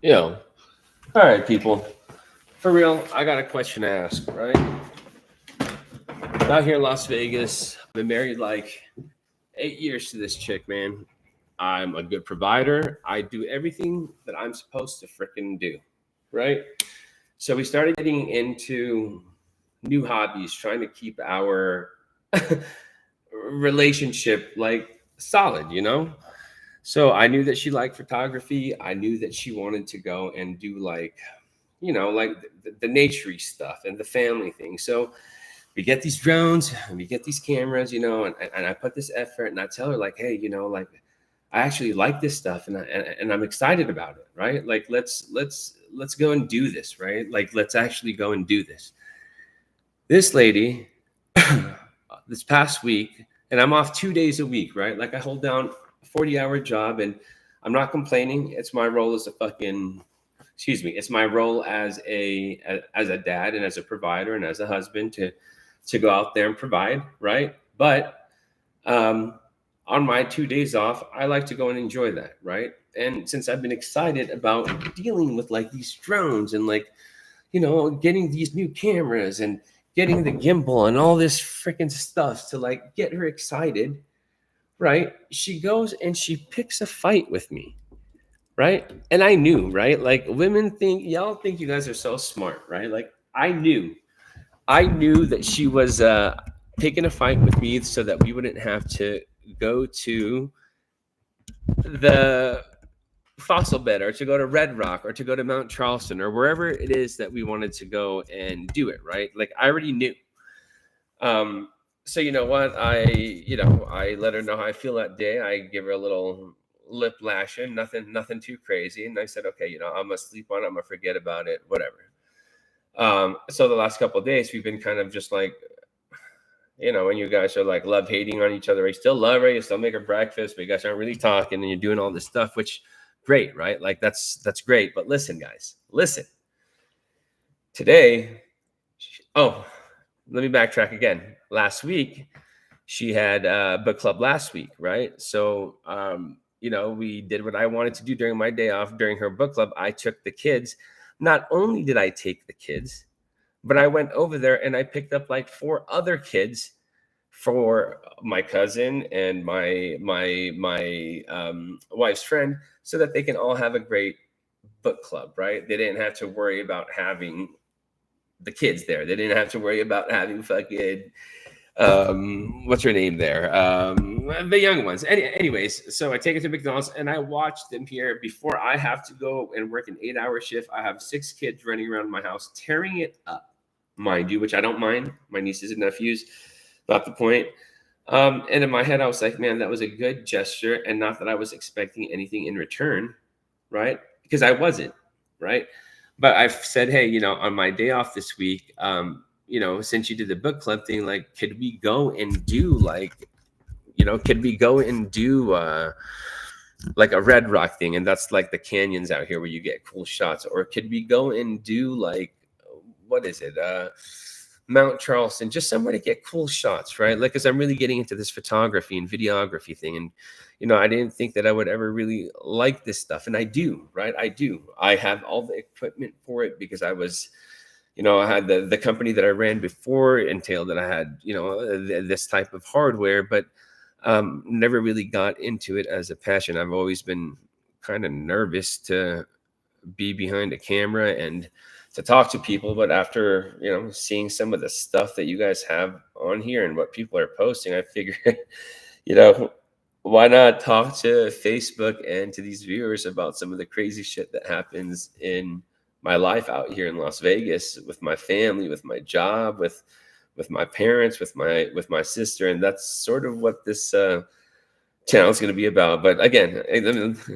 Yo, all right, people. For real, I got a question to ask, right? Out here in Las Vegas, I've been married like 8 years to this chick, man. I'm a good provider. I do everything that I'm supposed to freaking do, right? So we started getting into new hobbies, trying to keep our relationship like solid. So I knew that she liked photography. I knew that she wanted to go and do like the naturey stuff and the family thing. So we get these drones and we get these cameras, and I put this effort and I tell her like, hey, like I actually like this stuff and I'm excited about it, right? Like let's go and do this, right? Like let's actually go and do this. This lady, this past week, and I'm off 2 days a week, right? Like I hold down a 40-hour job and I'm not complaining. It's my role as a fucking it's my role as a dad and as a provider and as a husband to go out there and provide, right? But um, on my 2 days off, I like to go and enjoy that, right? And since I've been excited about dealing with like these drones and like, getting these new cameras and getting the gimbal and all this freaking stuff to like get her excited, right? She goes and she picks a fight with me, right? And I knew, right? Like women think, y'all think you guys are so smart, right? Like I knew that she was picking a fight with me so that we wouldn't have to go to the fossil bed or to go to Red Rock or to go to Mount Charleston or wherever it is that we wanted to go and do it, right? Like I already knew. Um, so you know what? I let her know how I feel that day. I give her a little lip lashing, nothing too crazy. And I said, okay, I'm gonna sleep on it, I'm gonna forget about it, whatever. So the last couple of days we've been kind of just like, when you guys are like love hating on each other. You still love her, you still make her breakfast, but you guys aren't really talking and you're doing all this stuff, which great, right? Like that's great. But listen, guys, listen. Today, oh, let me backtrack again. Last week, she had book club last week, right? So we did what I wanted to do during my day off during her book club. I took the kids. Not only did I take the kids, but I went over there and I picked up like 4 other kids for my cousin and my wife's friend, so that they can all have a great book club, right? They didn't have to worry about having the kids there. They didn't have to worry about having fucking what's her name there, the young ones. Anyways, so I take it to McDonald's and I watch them here before I have to go and work an 8-hour shift. I have 6 kids running around my house tearing it up, mind you, which I don't mind. My nieces and nephews, not the point. And in my head I was like, man, that was a good gesture, and not that I was expecting anything in return, right? Because I wasn't, right? But I've said, hey, on my day off this week, since you did the book club thing, like, could we go and do like a Red Rock thing? And that's like the canyons out here where you get cool shots. Or could we go and do like, what is it? Mount Charleston, just somewhere to get cool shots, right? Like, because I'm really getting into this photography and videography thing. And, I didn't think that I would ever really like this stuff. And I do, right? I do. I have all the equipment for it because I was, I had the company that I ran before entailed that I had, this type of hardware, but never really got into it as a passion. I've always been kind of nervous to be behind a camera and to talk to people. But after, seeing some of the stuff that you guys have on here and what people are posting, I figured, why not talk to Facebook and to these viewers about some of the crazy shit that happens in my life out here in Las Vegas with my family, with my job, with my parents, with my sister. And that's sort of what this channel is going to be about. But again,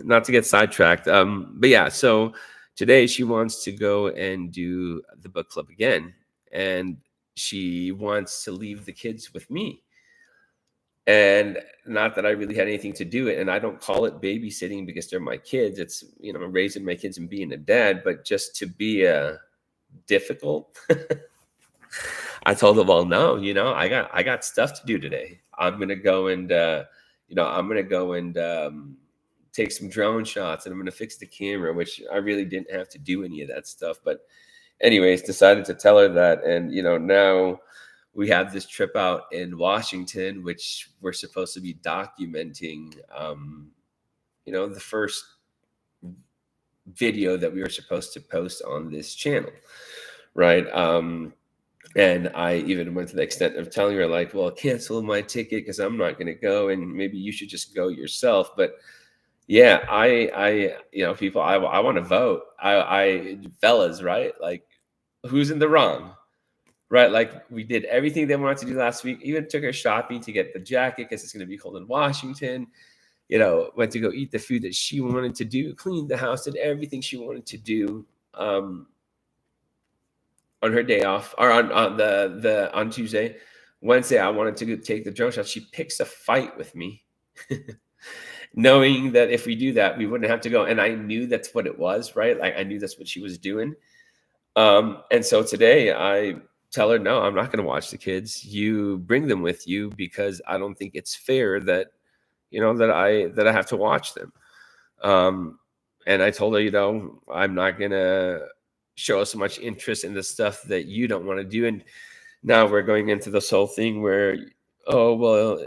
not to get sidetracked. But yeah, so today she wants to go and do the book club again. And she wants to leave the kids with me. And not that I really had anything to do it. And I don't call it babysitting because they're my kids. It's, raising my kids and being a dad, but just to be difficult. I told them all, no, I got stuff to do today. I'm going to go and, take some drone shots and I'm going to fix the camera, which I really didn't have to do any of that stuff. But anyways, decided to tell her that. And, now we have this trip out in Washington, which we're supposed to be documenting, the first video that we were supposed to post on this channel. Right. And I even went to the extent of telling her, like, well, cancel my ticket because I'm not going to go, and maybe you should just go yourself. But yeah, people, I want to vote. Fellas, right? Like, who's in the wrong, right? Like, we did everything they wanted to do last week. Even took her shopping to get the jacket because it's going to be cold in Washington. Went to go eat the food that she wanted to do, cleaned the house, did everything she wanted to do. On her day off, or on Tuesday. Wednesday, I wanted to take the drone shot. She picks a fight with me, knowing that if we do that, we wouldn't have to go. And I knew that's what it was, right? Like, I knew that's what she was doing. And so today I tell her, no, I'm not going to watch the kids. You bring them with you because I don't think it's fair that, that I have to watch them. And I told her, I'm not going to show so much interest in the stuff that you don't want to do. And now we're going into this whole thing where, oh, well,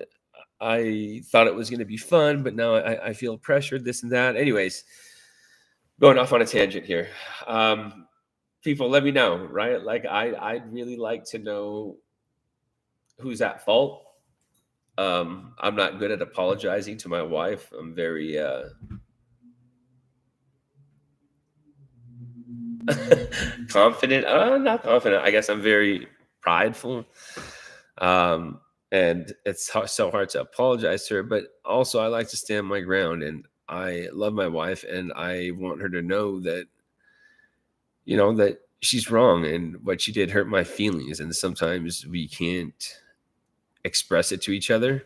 I thought it was going to be fun, but now I feel pressured, this and that. Anyways, going off on a tangent here. People, let me know, right? Like, I'd really like to know who's at fault. I'm not good at apologizing to my wife. I'm very confident. Not confident. I guess I'm very prideful. And it's so hard to apologize to her, but also I like to stand my ground, and I love my wife, and I want her to know that, that she's wrong and what she did hurt my feelings. And sometimes we can't express it to each other.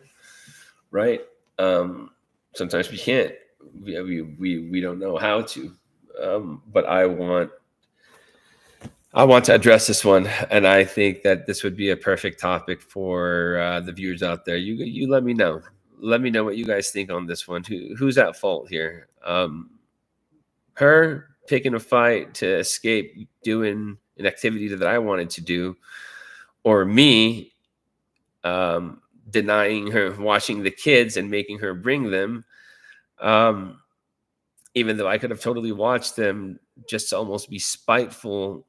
Right. Sometimes we can't, we don't know how to, but I want to address this one, and I think that this would be a perfect topic for the viewers out there. You let me know. Let me know what you guys think on this one. Who's at fault here? Her picking a fight to escape doing an activity that I wanted to do, or me denying her watching the kids and making her bring them, even though I could have totally watched them, just to almost be spiteful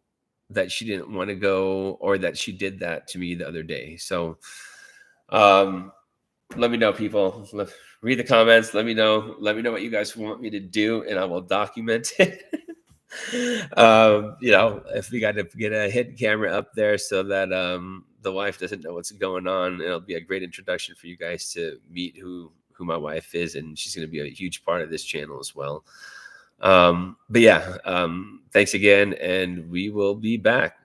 that she didn't want to go, or that she did that to me the other day. So let me know, people. Read the comments. Let me know what you guys want me to do, and I will document it. If we got to get a hidden camera up there so that the wife doesn't know what's going on, it'll be a great introduction for you guys to meet who my wife is, and she's going to be a huge part of this channel as well. But yeah, thanks again, and we will be back.